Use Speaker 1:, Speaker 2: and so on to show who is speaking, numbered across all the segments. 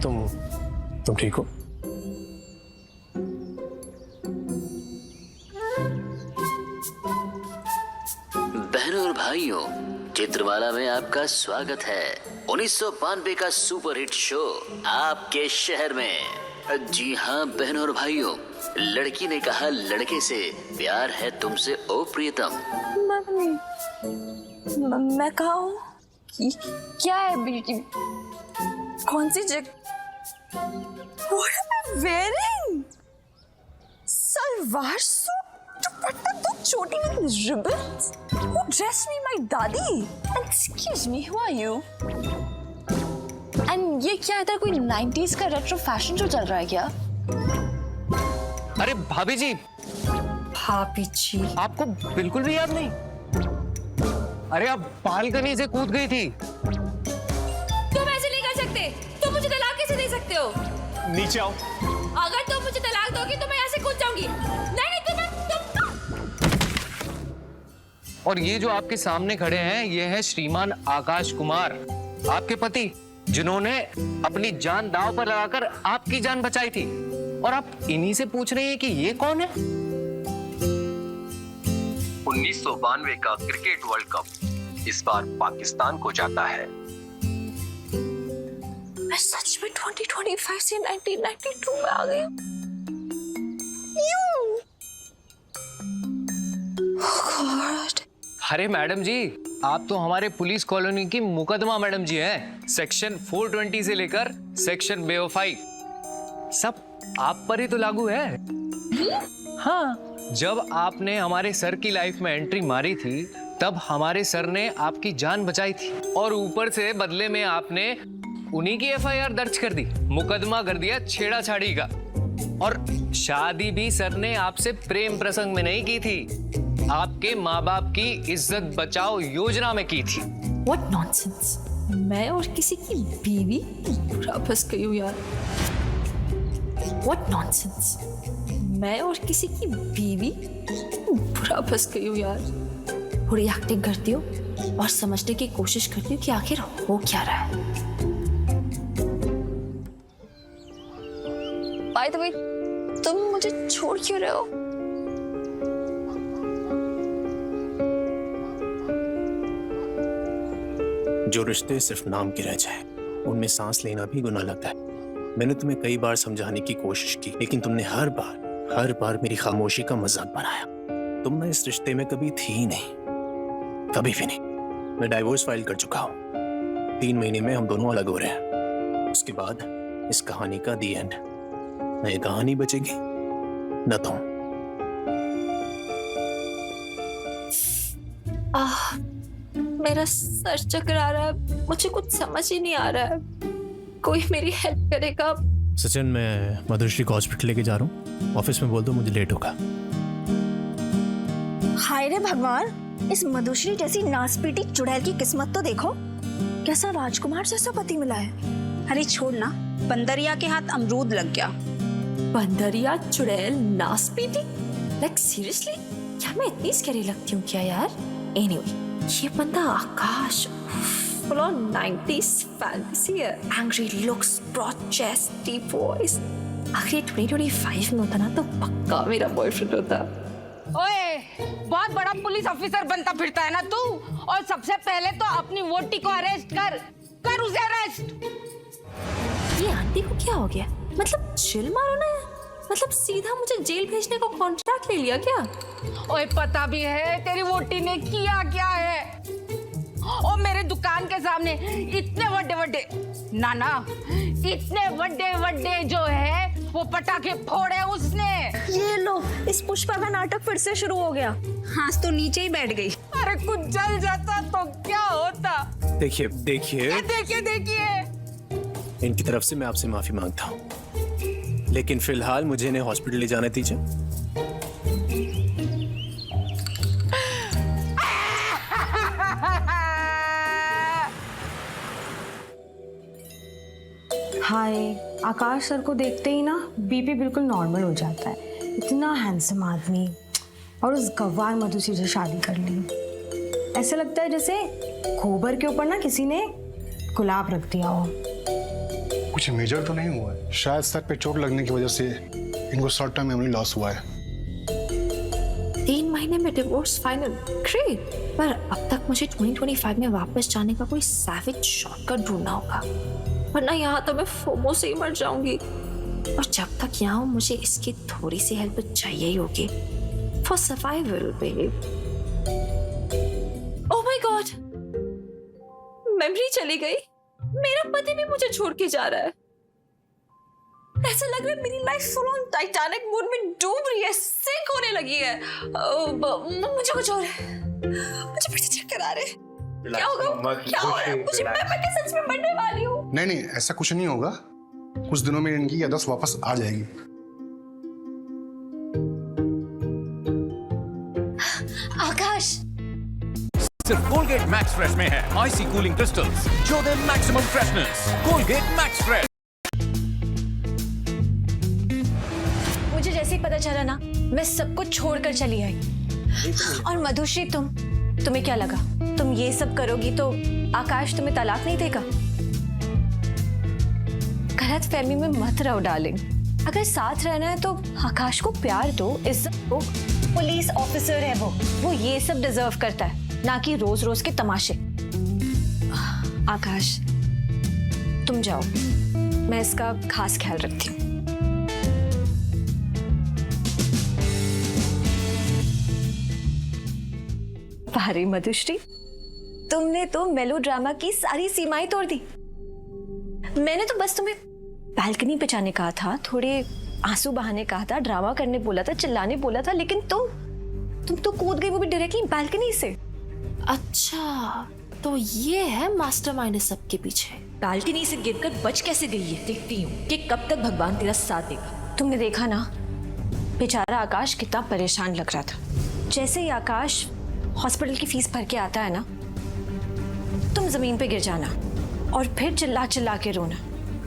Speaker 1: तुम ठीक हो?
Speaker 2: बहनों और भाइयों, चित्रमाला में आपका स्वागत है। 1992 का सुपरहिट शो आपके शहर में। जी हाँ बहनों और भाइयों, लड़की ने कहा लड़के से, प्यार है तुमसे ओ प्रियतम।
Speaker 3: मैं कहा हूँ? क्या है बेटी? कौन सी जगह? What am I wearing? Salwar suit, दुपट्टा, दो छोटी ribbons. Who dressed me, my daddy? Excuse me, who are you? And ये क्या है? कोई 90s का रेट्रो फैशन शो चल रहा है क्या?
Speaker 4: अरे भाभी जी।
Speaker 3: भाभी जी?
Speaker 4: आपको बिल्कुल भी याद नहीं? अरे आप बालकनी से कूद गई थी।
Speaker 5: तुम ऐसे नहीं कर सकते। तुम मुझे तलाक कैसे दे सकते हो?
Speaker 1: नीचे आओ।
Speaker 5: अगर तुम मुझे तलाक दोगी तो मैं यहाँ से कूद जाऊंगी। नहीं तुम।
Speaker 4: और ये जो आपके सामने खड़े हैं, ये है श्रीमान आकाश कुमार, आपके पति, जिन्होंने अपनी जान दांव पर लगाकर आपकी जान बचाई थी। और आप इन्हीं से पूछ रहे हैं कि ये कौन है?
Speaker 6: 1992 का क्रिकेट वर्ल्ड कप इस बार पाकिस्तान को जाता है।
Speaker 3: मैं सच में 2025 से 1992 में आ गई।
Speaker 4: अरे मैडम जी, आप तो हमारे पुलिस कॉलोनी की मुकदमा मैडम जी हैं। सेक्शन 420 से लेकर सेक्शन बेवफाई सब आप पर ही तो लागू है। हाँ, जब आपने हमारे सर की लाइफ में एंट्री मारी थी, तब हमारे सर ने आपकी जान बचाई थी और ऊपर से बदले में आपने उन्हीं की एफआईआर दर्ज कर दी, मुकदमा कर दिया छेड़ाछाड़ी का। और शादी भी सर ने आपसे प्रेम प्रसंग में नहीं की थी, आपके माँ बाप की इज्जत बचाओ योजना में की थी।
Speaker 3: What nonsense! मैं और किसी की बीवी? पूरा फंस गई हूँ यार। What nonsense! मैं और किसी की बीवी? पूरा फंस गई हूँ यार। थोड़ी एक्टिंग करती हूँ और समझने की कोशिश करती हूँ कि आखिर हो क्या रहा है। By the way, तुम मुझे छोड़ क्यों रहे हो?
Speaker 1: जो रिश्ते सिर्फ नाम के रह जाए, उनमें सांस लेना भी गुनाह लगता है। मैंने तुम्हें कई बार समझाने की कोशिश की, लेकिन तुमने हर बार मेरी खामोशी का मजाक बनाया। तुम ना इस रिश्ते में कभी थी ही नहीं, कभी भी नहीं। मैं डाइवोर्स फाइल कर चुका हूँ। 3 महीने में हम दोनों अलग हो रहे हैं। उसके बाद इस कहानी का दी एंड। न ये कहानी बचेगी, न तुम।
Speaker 3: मेरा सर चकरा रहा है, मुझे कुछ समझ ही नहीं आ रहा है। कोई मेरी हेल्प करेगा?
Speaker 1: सचिन, मैं मधुश्री को हॉस्पिटल लेके जा रहा हूँ। ऑफिस में बोल दो मुझे लेट होगा।
Speaker 7: हाय रे भगवान, इस मधुश्री जैसी नासपीटी चुड़ैल की किस्मत तो देखो। कैसा राजकुमार जैसा पति मिला है। अरे छोड़ ना, बंदरिया के हाथ अमरूद लग गया।
Speaker 3: बंदरिया, चुड़ैल, नासपीटी? Like seriously? क्या मैं इतनी स्कैरी लगती हूँ क्या यार? एनीवे, ये बंदा आकाश full on 90s fantasy है। Angry looks, broad chest, deep voice। आखिर 2025 में होता ना तो पक्का मेरा बॉयफ्रेंड होता।
Speaker 5: ओए, बहुत बड़ा पुलिस ऑफिसर बनता फिरता है ना तू। और सबसे पहले तो अपनी वोटी को अरेस्ट कर उसे अरेस्ट।
Speaker 3: ये आंटी को क्या हो गया? मतलब चिल मारो ना यार। मतलब सीधा मुझे जेल भेजने को कॉन्ट्रैक्ट ले लिया क्या?
Speaker 5: ओए, पता भी है तेरी वोटी ने किया क्या है? और मेरे दुकान के सामने इतने बड़े इतने बड़े जो है वो पटाखे फोड़े उसने।
Speaker 7: ये लो, इस पुष्पा का नाटक फिर से शुरू हो गया। हाँस तो नीचे ही बैठ गई।
Speaker 5: अरे कुछ जल जाता तो क्या होता?
Speaker 1: देखिए
Speaker 5: देखिए
Speaker 1: इनकी तरफ से मैं आपसे माफी मांगता हूँ, लेकिन फिलहाल मुझे इन्हें हॉस्पिटल ले जाने दीजिए।
Speaker 8: हाय, आकाश सर को देखते ही ना बीपी बिल्कुल नॉर्मल हो जाता है। इतना हैंडसम आदमी और उस गवार मधुश्री से शादी कर ली। ऐसा लगता है जैसे गोबर के ऊपर ना किसी ने गुलाब रख दिया हो।
Speaker 9: कुछ मेजर तो नहीं हुआ है, शायद सर पे चोट लगने की वजह से इनको शॉर्ट टर्म मेमोरी लॉस हुआ है।
Speaker 3: 3 महीने में डिवोर्स फाइनल, ग्रेट। पर अब तक मुझे 2025 में वापस जाने का कोई सैविज शॉर्टकट ढूंढना होगा, वरना यहाँ तो मैं फोमो से ही मर जाऊंगी। और जब तक यहाँ हूँ मुझे इसकी थोड़ी सी हेल्प चाहिए ही होगी for survival babe. Oh my God, memory चली गई। मेरा पति भी मुझे छोड़ के जा रहा है। ऐसा लग रहा है मेरी life full on Titanic mode में डूब रही है, सिक होने लगी है। मुझे कुछ और मुझे फिर से चक्कर आ रहे हैं। क्या होगा? क्या हो रहा है मुझे? मैं क्या सच में मरने वाली हूँ?
Speaker 9: नहीं, ऐसा कुछ नहीं होगा। कुछ दिनों में इनकी याददाश्त वापस आ जाएगी।
Speaker 7: आकाश,
Speaker 10: सिर्फ कोलगेट मैक्स फ्रेश में है आईसी कूलिंग क्रिस्टल्स जो दे maximum freshness. Colgate max fresh.
Speaker 7: मुझे जैसे ही पता चला ना, मैं सब कुछ छोड़कर चली आई। और मधुश्री, तुम्हें क्या लगा तुम ये सब करोगी तो आकाश तुम्हें तलाक नहीं देगा? गलत फहमी में मत रहो डार्लिंग। अगर साथ रहना है तो आकाश को प्यार दो, इज्जत दो। पुलिस ऑफिसर है वो ये सब डिजर्व करता है, ना कि रोज रोज के तमाशे। आकाश, तुम जाओ, मैं इसका खास ख्याल रखती हूँ। भारी मधुश्री, तुमने तो मेलोड्रामा की सारी सीमाएं तोड़ दी। मैंने तो बस तुम्हें बालकनी पे जाने कहा था, थोड़े आंसू बहाने कहा था, ड्रामा करने बोला था, चिल्लाने बोला था, लेकिन तुम तो कूद गई, वो भी डायरेक्टली बालकनी से।
Speaker 3: अच्छा, तो ये है मास्टरमाइंड सब के पीछे।
Speaker 7: बालकनी से गिरकर बच कैसे गई है? देखती हूँ कि कब तक भगवान तेरा साथ देगा। तुमने देखा ना, बेचारा आकाश कितना परेशान लग रहा था। जैसे ही आकाश हॉस्पिटल की फीस भर के आता है ना, तुम जमीन पे गिर जाना और फिर चिल्ला चिल्ला के रोना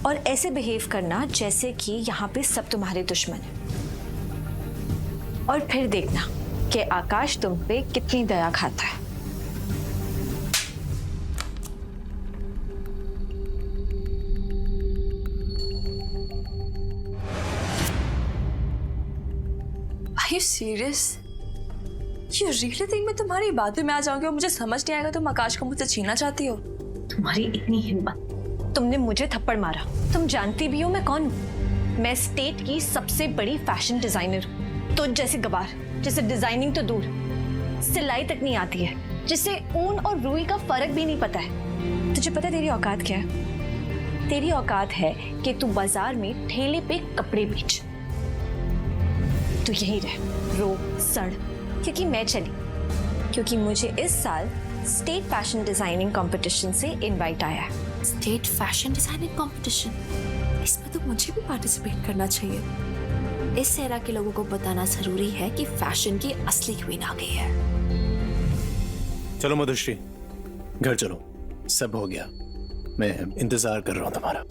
Speaker 7: और ऐसे बिहेव करना जैसे कि यहाँ पे सब तुम्हारे दुश्मन हैं। और फिर देखना कि आकाश तुम पे कितनी दया खाता है।
Speaker 3: Are you serious? You really think मैं तुम्हारी बातों में आ जाऊंगी और मुझे समझ नहीं आएगा तुम आकाश को मुझसे छीनना चाहती हो?
Speaker 7: तुम्हारी इतनी हिम्मत, तुमने मुझे थप्पड़ मारा। तुम जानती भी हो मैं कौन हूँ? मैं स्टेट की सबसे बड़ी फैशन डिजाइनर हूँ। तो जैसे गवार, जिसे डिजाइनिंग तो दूर, सिलाई तक नहीं आती है, जिसे ऊन और रुई का फर्क भी नहीं पता है। तुझे पता है तेरी औकात क्या है? तेरी औकात है कि तू बाजार में ठेले पे कपड़े बेच। तू यही रह, रो, सड़, क्योंकि मैं चली, क्योंकि मुझे इस साल स्टेट फैशन डिजाइनिंग कंपटीशन से इनवाइट आया है।
Speaker 3: स्टेट फैशन डिजाइनिंग कंपटीशन, इसमें तो मुझे भी पार्टिसिपेट करना चाहिए। इस एरा के लोगों को बताना जरूरी है कि फैशन की असली क्वीन आ गई है।
Speaker 1: चलो मधुश्री, घर चलो, सब हो गया। मैं इंतजार कर रहा हूं तुम्हारा।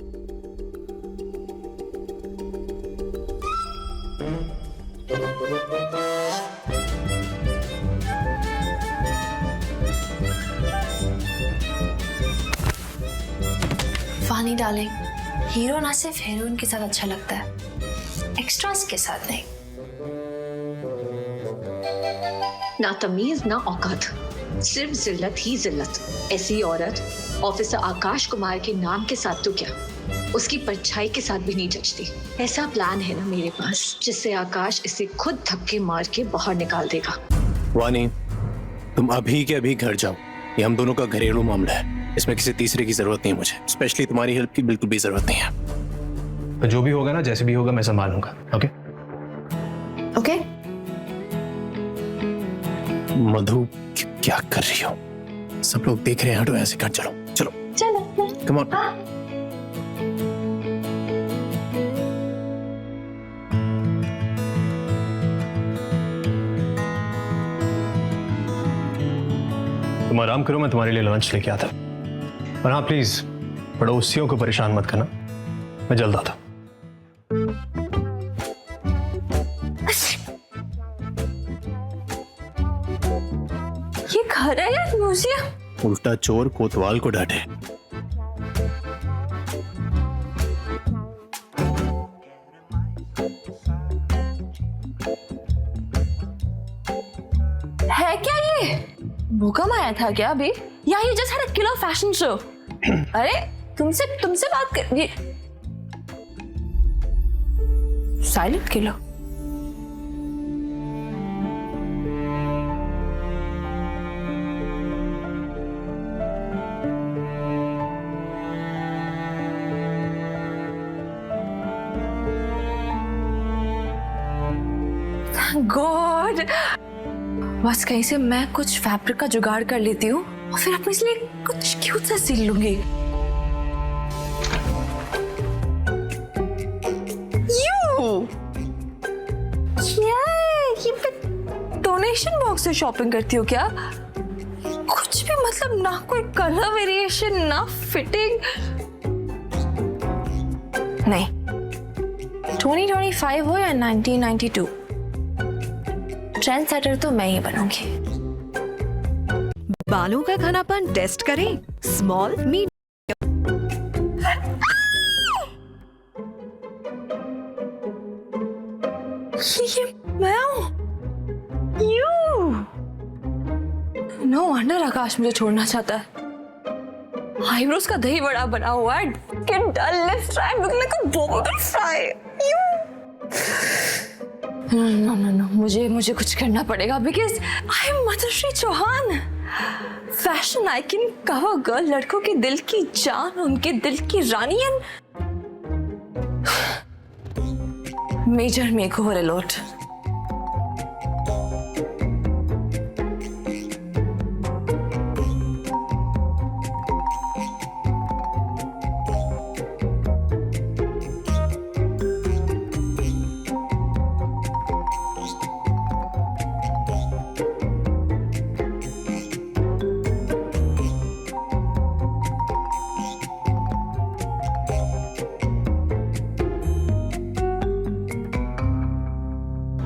Speaker 3: फानी डार्लिंग, हीरो ना सिर्फ हीरोइन के साथ अच्छा लगता है, एक्स्ट्रास के साथ नहीं।
Speaker 11: ना तमीज ना औकात, सिर्फ जिल्लत ही जिल्लत। ऐसी औरत ऑफिसर आकाश कुमार के नाम के साथ तो क्या, उसकी परछाई के साथ भी नहीं जचती। ऐसा प्लान है ना मेरे पास, जिससे आकाश इसे खुद धक्के मार के बाहर निकाल देगा।
Speaker 1: वानी, तुम अभी के अभी घर जाओ। ये हम दोनों का घरेलू मामला है, इसमें किसी तीसरे की जरूरत नहीं है मुझे। स्पेशली तुम्हारी हेल्प की बिल्कुल भी जरूरत नहीं है।
Speaker 4: तो जो भी होगा ना, जैसे भी होगा, मैं संभालूंगा। Okay
Speaker 3: okay.
Speaker 1: मधु, क्या कर रही हो? सब लोग देख रहे हैं, हटो ऐसे। घर चलो चलो
Speaker 7: चलो,
Speaker 1: कम ऑन।
Speaker 4: तुम आराम करो, मैं तुम्हारे लिए लंच लेके आता। और हाँ प्लीज, पड़ोसियों को परेशान मत करना, मैं जल्द आता।
Speaker 3: ये घर है या म्यूजियम?
Speaker 1: उल्टा चोर कोतवाल को डांटे।
Speaker 3: भूकंप आया था क्या अभी? या you just had a killer fashion show? अरे तुमसे बात कर, ये साइलेंट किलर। गॉड, बस कहीं से मैं कुछ फैब्रिक का जुगाड़ कर लेती हूँ और फिर अपने लिए कुछ क्यूट सा सिल लूंगी। ये डोनेशन बॉक्स से शॉपिंग करती हो क्या? कुछ भी मतलब, ना कोई कलर वेरिएशन ना फिटिंग। नहीं, 2025 हो या 1992, ट्रेंड सेटर तो मैं ही बनूंगी।
Speaker 12: बालों का घनापन टेस्ट करें, स्मॉल मीडियम।
Speaker 3: ये मैं हूँ? यू? नो वंडर आकाश मुझे छोड़ना चाहता है। आईब्रोज का दही बड़ा बना हुआ है, dull lips try look like a bobble fry. You? No, मुझे कुछ करना पड़ेगा because I am Madhushree Chauhan, fashion icon, cover girl, लड़कों के दिल की जान, उनके दिल की रानी and major makeover alert.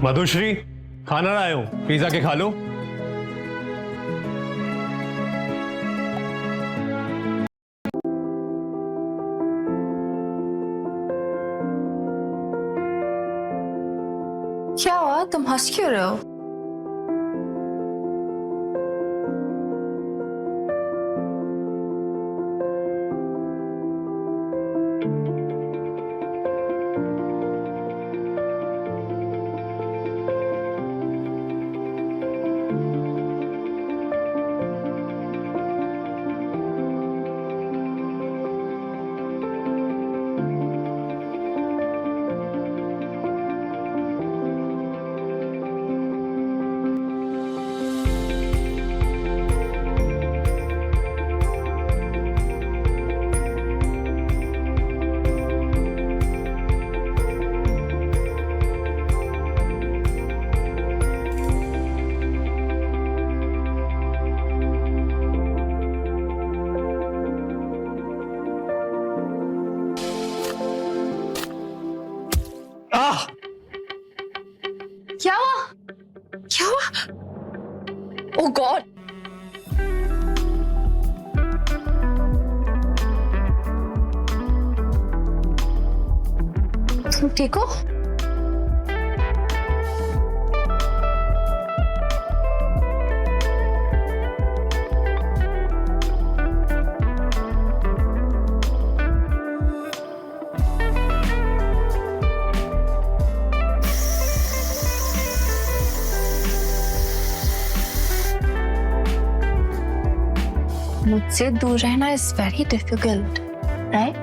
Speaker 10: Madhushree, खाना लाए हो, पिज्जा के खा लो।
Speaker 3: क्या हुआ, तुम हंस क्यों रहे हो? क्या हुआ? क्या हुआ? ओह गॉड! तुम ठीक हो? मुझसे दूर रहना इज वेरी डिफिकल्ट, राइट?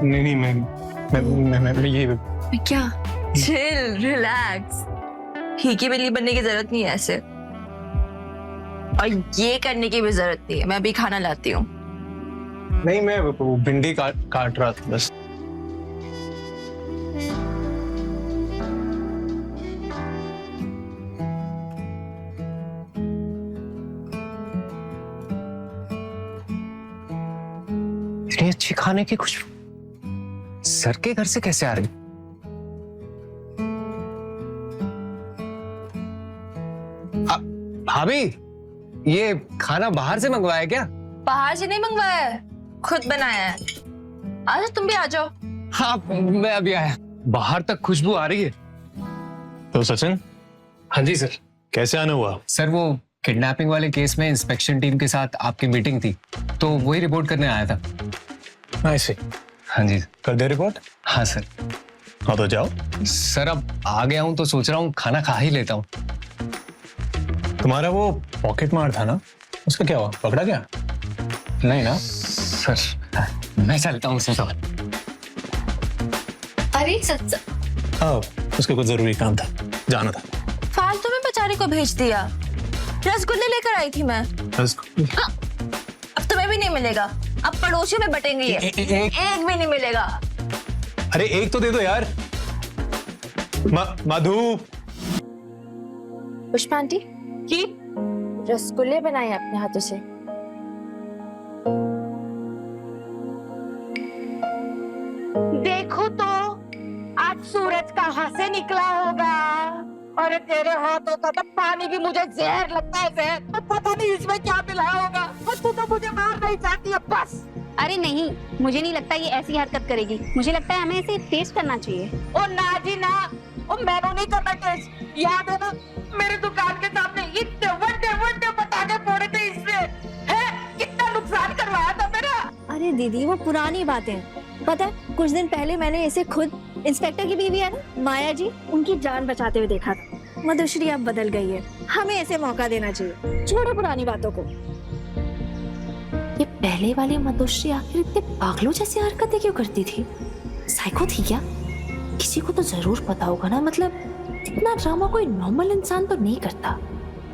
Speaker 9: नहीं, मैं ये
Speaker 3: क्या? Chill, relax. फीकी बिल्ली बनने की जरूरत नहीं है ऐसे, और ये करने की भी जरूरत नहीं है। मैं अभी खाना लाती हूँ।
Speaker 9: नहीं, मैं भिंडी काट रहा था बस।
Speaker 4: इतनी अच्छी खाने की कुछ सर के घर से कैसे आ रही? भाभी, ये खाना बाहर से मंगवाया क्या?
Speaker 3: बाहर से नहीं मंगवाया है, खुद बनाया है। आज तुम भी आ जाओ।
Speaker 4: हाँ, मैं अभी आया। बाहर तक खुशबू आ रही है।
Speaker 1: तो सचिन,
Speaker 4: हाँ जी सर।
Speaker 1: कैसे आना हुआ?
Speaker 4: सर वो किडनैपिंग वाले केस में इंस्पेक्शन टीम के साथ आपकी मीटिंग थी, तो वही रिपोर्ट करने आया था।
Speaker 1: आई सी।
Speaker 4: हाँ जी।
Speaker 1: कर दे रिपोर्ट?
Speaker 4: हाँ सर।
Speaker 1: हाँ तो जाओ।
Speaker 4: सर अब आ गया हूँ तो सोच रहा हूँ खाना खा ही लेता हूँ।
Speaker 1: तुम्हारा वो पॉकेट मार था ना, उसका क्या हुआ? पकड़ा क्या? नहीं ना?
Speaker 4: सर मैं चलता हूँ सर।
Speaker 3: अरे सच
Speaker 1: हाँ, उसके कुछ जरूरी काम था, जाना था।
Speaker 3: फालतू में बेचारे को भेज दिया। रसगुल्ले लेकर आई थी मैं।
Speaker 1: रसगुल्ले?
Speaker 3: हाँ, अब तुम्हें भी नहीं मिलेगा। अब पड़ोसियों में बटेंगे ये। एक भी नहीं मिलेगा।
Speaker 1: अरे एक तो दे दो यार। मधु।
Speaker 3: पुष्पा आंटी
Speaker 5: कि
Speaker 3: रसगुल्ले बनाए अपने हाथों से।
Speaker 5: देखो तो आज सूरज कहाँ से निकला होगा। अरे तेरे हाथों का तो पानी भी मुझे जहर लगता है जहर। तो पता नहीं इसमें क्या मिला होगा। और तू तो मुझे मार नहीं चाहती है बस।
Speaker 13: अरे नहीं, मुझे नहीं लगता ये ऐसी हरकत करेगी। मुझे लगता है हमें इसे टेस्ट करना चाहिए।
Speaker 5: ओ ना जी ना, ओ मैंने नहीं करना टेस्ट। याद है ना मेरे दुकान के सामने इतने बड़े पटाखे फोड़े थे इससे, है कितना नुकसान करवाया था मेरा।
Speaker 13: अरे दीदी वो पुरानी बातें हैं। पता है कुछ दिन पहले मैंने इसे खुद इंस्पेक्टर की बीवी है ना माया जी, उनकी जान बचाते हुए देखा था। मधुश्री अब बदल गई है, हमें ऐसे मौका देना चाहिए। छोड़ो पुरानी बातों को।
Speaker 3: ये पहले वाली मधुश्री आखिर इतने पागलों जैसी हरकतें क्यों करती थी? साइको थी क्या? किसी को तो जरूर पता होगा ना। मतलब इतना ड्रामा कोई नॉर्मल इंसान तो नहीं करता,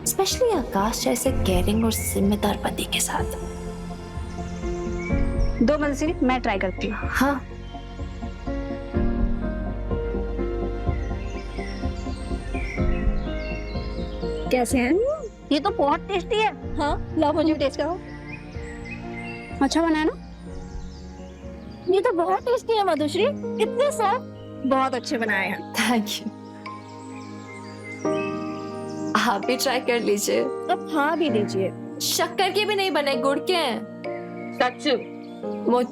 Speaker 3: स्पेशली आकाश जैसे केयरिंग और जिम्मेदार पति के साथ।
Speaker 13: दो मधुश्री मैं ट्राई करती हूँ।
Speaker 3: हाँ
Speaker 13: कैसे हैं? ये तो बहुत टेस्टी है। हाँ लाओ मुझे भी टेस्ट करो। अच्छा बनाया ना? ये तो बहुत टेस्टी है मधुश्री, इतने सॉफ्ट। बहुत अच्छे बनाए हैं।
Speaker 3: Thank you. आप भी ट्राई कर लीजिए।
Speaker 13: अब हाँ भी लीजिए।
Speaker 3: शक्कर के भी नहीं बने, गुड़ के हैं।
Speaker 5: सच
Speaker 3: मुझ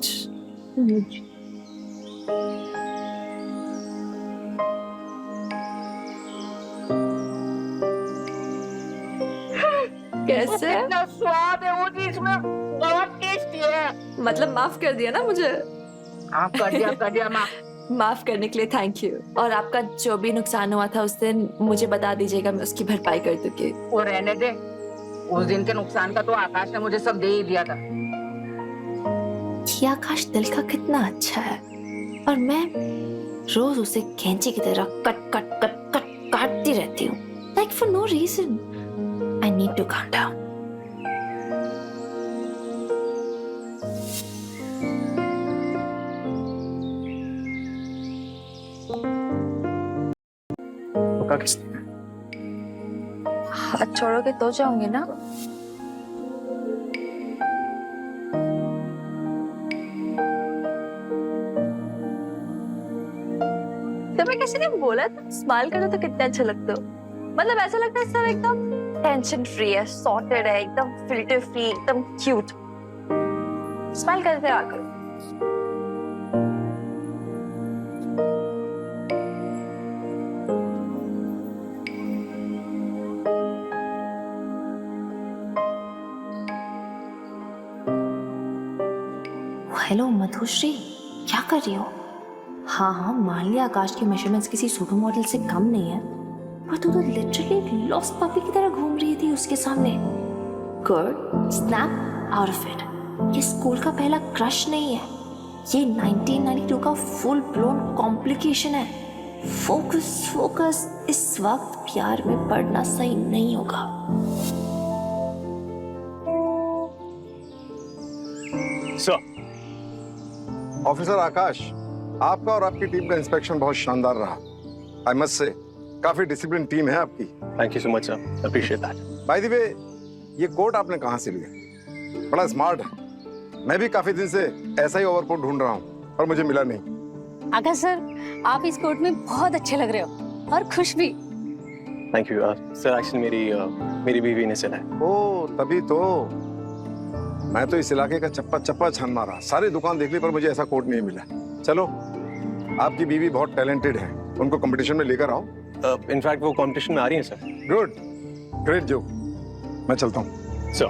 Speaker 3: कैसे?
Speaker 5: कितना स्वाद है वो चीज में, बहुत टेस्टी है।
Speaker 3: मतलब माफ कर दिया ना मुझे?
Speaker 5: आप कर दिया माफ।
Speaker 3: माफ करने के लिए थैंक यू। और आपका जो भी नुकसान हुआ था उस दिन मुझे बता दीजिएगा, मैं उसकी भरपाई कर दूंगी।
Speaker 5: वो रहने दे, उस दिन के नुकसान का तो आकाश ने मुझे सब दे ही दिया था।
Speaker 3: ये आकाश दिल का कितना अच्छा है, और मैं रोज उसे कैंची की तरह कट कट कट कट काटती रहती हूँ, like for no reason. I need to calm down. हाथ छोड़ोगे तो जाऊंगी ना? तुम्हें किसी ने बोला था स्माइल करो तो कितना अच्छा लगता हो। मतलब ऐसा लगता है सब एकदम टेंशन फ्री है, सॉर्टेड है, एकदम फिल्टर फ्री, एकदम क्यूट। स्माइल करते रहा करो। हेलो मधुश्री, क्या कर रही हो? हाँ हाँ मान लिया आकाश के मेजरमेंट्स किसी सुपर मॉडल से कम नहीं है, पर तू तो लिटरली एक लॉस्ट पपी की तरह घूम रही थी उसके सामने। Good, snap out of it. ये स्कूल का पहला क्रश नहीं है, ये 1992 का फुल ब्लोन कॉम्प्लिकेशन है। फोकस फोकस, इस वक्त प्यार में पड़ना सही नहीं होगा।
Speaker 14: ऑफिसर आकाश, आपका और आपकी टीम का इंस्पेक्शन बहुत शानदार रहा। आई मस्ट से काफी डिसिप्लिन टीम है आपकी।
Speaker 1: Thank you so much sir, appreciate that.
Speaker 14: Bye the वे, ये कोट आपने कहाँ से लिया? बड़ा स्मार्ट है। मैं भी काफी दिन से ऐसा ही ओवरकोट ढूंढ रहा हूँ, पर मुझे मिला नहीं।
Speaker 13: आकाश सर, आप इस कोट में बहुत अच्छे लग रहे हो और खुश भी।
Speaker 1: Thank you sir. एक्चुअली मेरी बीवी ने सिला है।
Speaker 14: ओ तभी तो मैं तो इस इलाके का चप्पा चप्पा छान मारा, सारी दुकान देख ली, पर मुझे ऐसा कोट नहीं मिला। चलो, आपकी बीवी बहुत टैलेंटेड है, उनको कंपटीशन में लेकर आओ।
Speaker 1: इनफैक्ट वो कंपटीशन में आ रही है सर।
Speaker 14: गुड, ग्रेट जो। मैं चलता हूँ।
Speaker 1: सो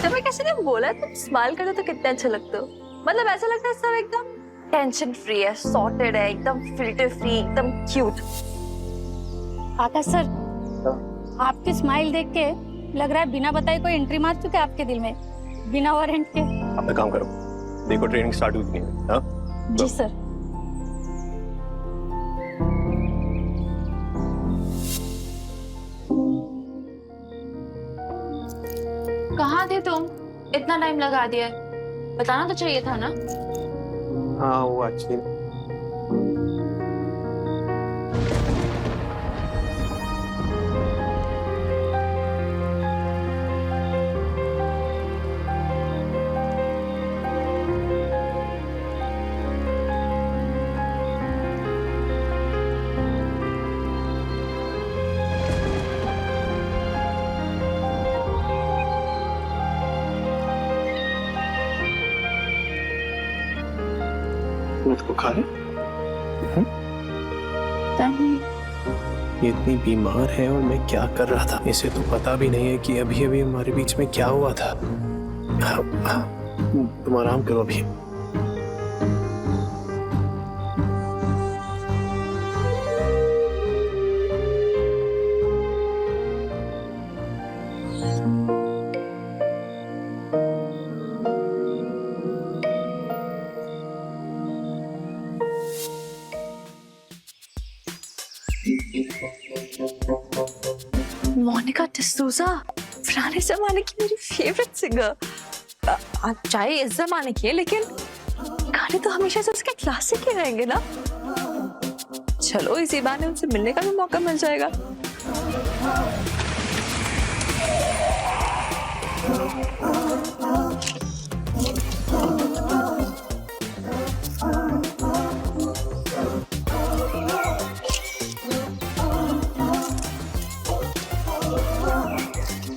Speaker 3: तुम्हें कैसे ने बोला तुम स्माइल करते तो कितने अच्छे लगते हो। मतलब ऐसा लगता है सब एकदम टेंशन फ्री है, सॉर्टेड है, एकदम फिल्टर फ्री, एकदम क्यूट।
Speaker 13: आकाश सर, आपकी स्माइल देख के लग रहा है बिना बताए कोई एंट्री मार चुके आपके दिल में, बिना वारंट के।
Speaker 1: अपना काम करो, देखो ट्रेनिंग स्टार्ट हुई कि नहीं। हाँ
Speaker 13: जी सर।
Speaker 3: कहाँ थे तुम? इतना टाइम लगा दिया, बताना तो चाहिए था ना।
Speaker 1: हाँ वो अच्छी बुखार है? ये इतनी बीमार है और मैं क्या कर रहा था, इसे तो पता भी नहीं है कि अभी अभी हमारे बीच में क्या हुआ था। तुम आराम करो अभी।
Speaker 3: मोनिका डिसूजा, पुराने जमाने की मेरी फेवरेट सिंगर। चाहे इस जमाने की है, लेकिन गाने तो हमेशा से उसके क्लासिक ही रहेंगे ना। चलो इसी बहाने उनसे मिलने का भी मौका मिल जाएगा।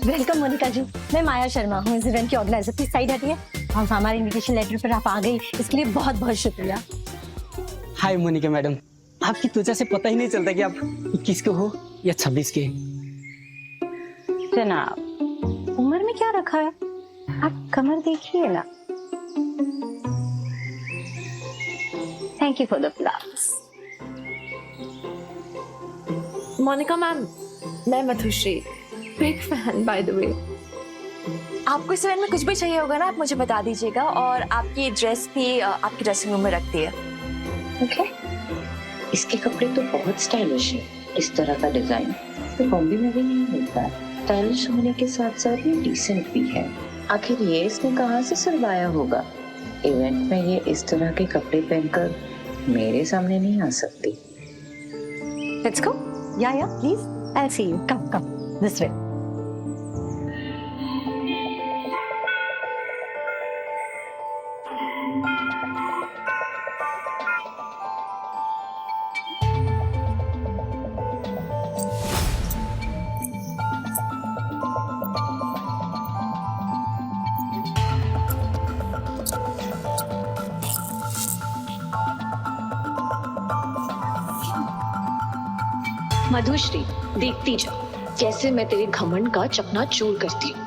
Speaker 13: वेलकम मोनिका जी, मैं माया शर्मा हूँ, इस इवेंट की ऑर्गेनाइजर। प्लीज साइड हटिए। और हमारे इनविटेशन लेटर पर आप आ गई, इसके लिए बहुत बहुत शुक्रिया।
Speaker 15: हाय मोनिका मैडम, आपकी त्वचा से पता ही नहीं चलता कि आप 21 के हो या 26 के।
Speaker 13: जनाब, उम्र में क्या रखा है, आप कमर देखिए ना। Thank you for the flowers.
Speaker 3: Monica ma'am, मैं Madhushree, big fan by the way. आपको इस इवेंट में कुछ भी चाहिए होगा ना, आप मुझे बता दीजिएगा और आपकी ड्रेस भी आपकी ड्रेसिंग रूम में रख दिए।
Speaker 11: ओके, इसके कपड़े तो बहुत स्टाइलिश है। इस तरह का डिजाइन तो बॉम्बे में भी नहीं मिलता है। स्टाइलिश होने के साथ साथ ये डिसेंट भी है। आखिर ये इसने कहाँ से सिलवाया होगा? इवेंट में ये इस तरह के कपड़े पहनकर मेरे सामने नहीं आ सकती।
Speaker 13: Let's go. Yeah please, I see you. Come this way.
Speaker 11: Madhushree, देखती जा कैसे मैं तेरे घमंड का चकनाचूर करती हूँ।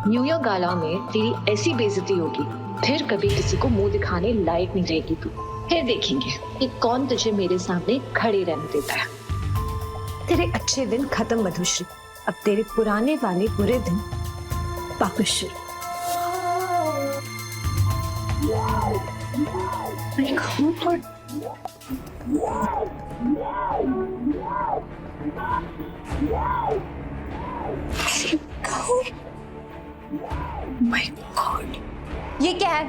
Speaker 11: न्यू ईयर गाला में तेरी ऐसी बेइज्जती होगी, फिर कभी किसी को मुंह दिखाने लायक नहीं रहेगी तू। फिर देखेंगे कि कौन तुझे मेरे सामने खड़े रहने देता है।
Speaker 7: तेरे अच्छे दिन खत्म मधुश्री, अब तेरे पुराने वाले बुरे दिन वापस शुरू।
Speaker 13: My God, ये क्या है?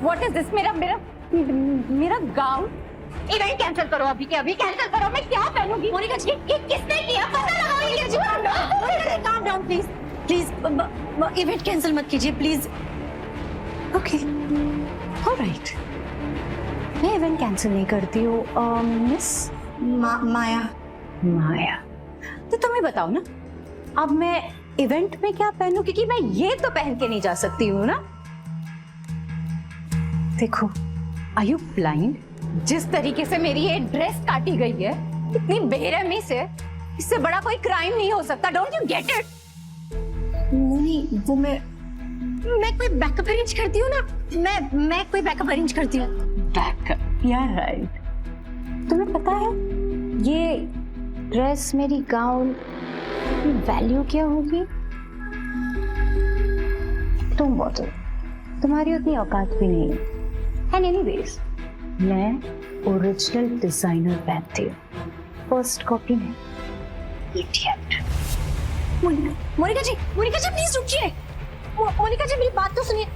Speaker 13: What is this? मेरा गाउन। इवेंट कैंसिल करो अभी के अभी, कैंसिल करो। मैं क्या पहनूंगी? मोनिका जी, ये किसने किया? पता लगाओ। ये जी, calm down please. Event cancel मत कीजिए प्लीज। ओके, ऑलराइट, मैं इवेंट कैंसिल नहीं करती हूँ। मिस माया, तो तुम्हें बताओ ना, अब मैं इवेंट में क्या पहनूं, क्योंकि मैं ये तो पहन के नहीं जा सकती हूँ ना। देखो, आर यू ब्लाइंड?
Speaker 5: जिस तरीके से मेरी ये ड्रेस काटी गई है, इतनी बेरहमी से, इससे बड़ा कोई क्राइम नहीं हो सकता। Don't you get it?
Speaker 7: नहीं, वो मैं कोई बैकअप अरेंज करती हूँ ना। मैं कोई बैकअप अरेंज करती हूँ।
Speaker 5: बैकअप? यार राइट। तुम्हें पता है ये ड्रेस, मेरी गाउन की वैल्यू क्या होगी? तुम बोलो, तुम्हारी उतनी औकात भी नहीं है। एंड एनीवेज, मैं ओरिजिनल डिजाइनर पहनती हूँ, फर्स्ट कॉपी में। इडियट।
Speaker 7: मोनिका जी प्लीज रुकिए। मोनिका जी मेरी बात तो सुनिए।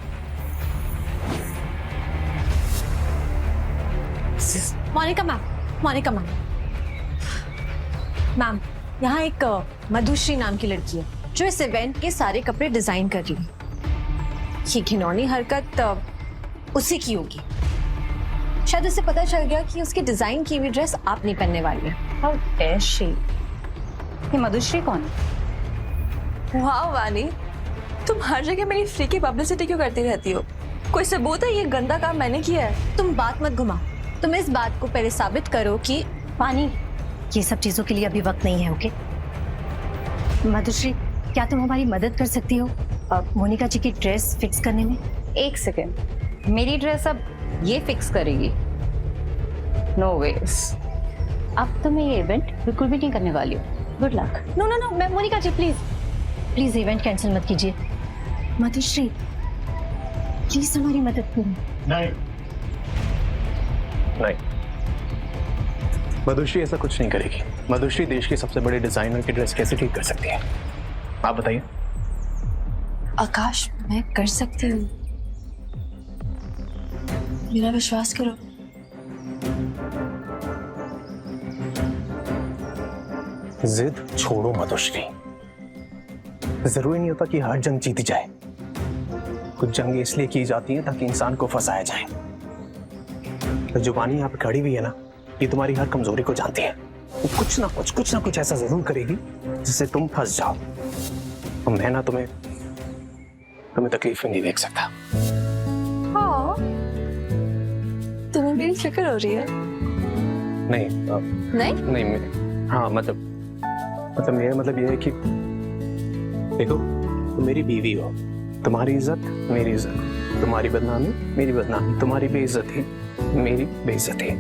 Speaker 7: मोनिका मैम, यहाँ एक मधुश्री नाम की लड़की है जो इस इवेंट के सारे कपड़े डिजाइन कर रही है। ये घिनौनी हरकत उसी की होगी। शायद उसे पता चल गया कि उसकी डिजाइन की हुई ड्रेस आप नहीं पहनने वाली है।
Speaker 5: How dare she. ये मधुश्री कौन है?
Speaker 3: वाह वानी, तुम हर जगह मेरी फ्री की पब्लिसिटी क्यों करती रहती हो? कोई सबूत है ये गंदा काम मैंने किया है?
Speaker 7: तुम बात मत घुमा। तुम इस बात को पहले साबित करो कि
Speaker 5: पानी,
Speaker 7: ये सब चीजों के लिए अभी वक्त नहीं है। ओके मधुश्री, क्या तुम हमारी मदद कर सकती हो मोनिका जी की ड्रेस फिक्स करने में?
Speaker 5: एक सेकेंड, मेरी ड्रेस अब ये फिक्स करेगी? No ways. अब तो मैं ये इवेंट बिल्कुल भी नहीं करने वाली हूँ। Good luck.
Speaker 7: नो, मैं मोनिका जी प्लीज इवेंट कैंसिल मत कीजिए। मधुश्री प्लीज हमारी मदद करो।
Speaker 1: नहीं, मधुश्री ऐसा कुछ नहीं करेगी। मधुश्री देश के सबसे बड़े डिजाइनर की ड्रेस कैसे ठीक कर सकती है? आप बताइए।
Speaker 3: आकाश, मैं कर सकती हूँ, मेरा विश्वास करो।
Speaker 1: जिद छोड़ो मधुश्री। जरूरी नहीं होता कि हर जंग जीती जाए। कुछ जंग इसलिए की जाती हैं ताकि इंसान को फंसाया जाए। तो जुबानी यहाँ पे खड़ी हुई है ना, ये तुम्हारी हर कमजोरी को जानती है। वो कुछ ना कुछ ऐसा जरूर करेगी जिससे तुम फंस जाओ। और मैं ना तुम्हें तकलीफ में नहीं देख सकता।
Speaker 3: हाँ, तुम्हें मेरी फिक्र हो रही है?
Speaker 1: नहीं, हाँ मतलब मेरा मतलब ये है कि देखो, तुम मेरी बीवी हो, तुम्हारी इज्जत मेरी इज्जत, तुम्हारी बदनामी मेरी बदनामी, तुम्हारी बेइज्जती मेरी बेइज्जती।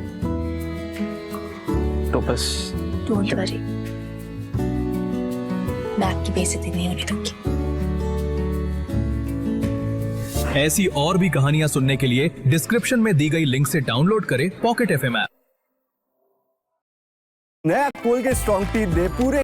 Speaker 1: तो बस
Speaker 3: डोंट वरी, मैं आपकी बेइज्जती नहीं होने दूंगी।
Speaker 10: ऐसी और भी कहानियां सुनने के लिए डिस्क्रिप्शन में दी गई लिंक से डाउनलोड करें पॉकेट FM ऐप।
Speaker 16: नया कोलगेट स्ट्रॉन्ग टीथ दे पूरे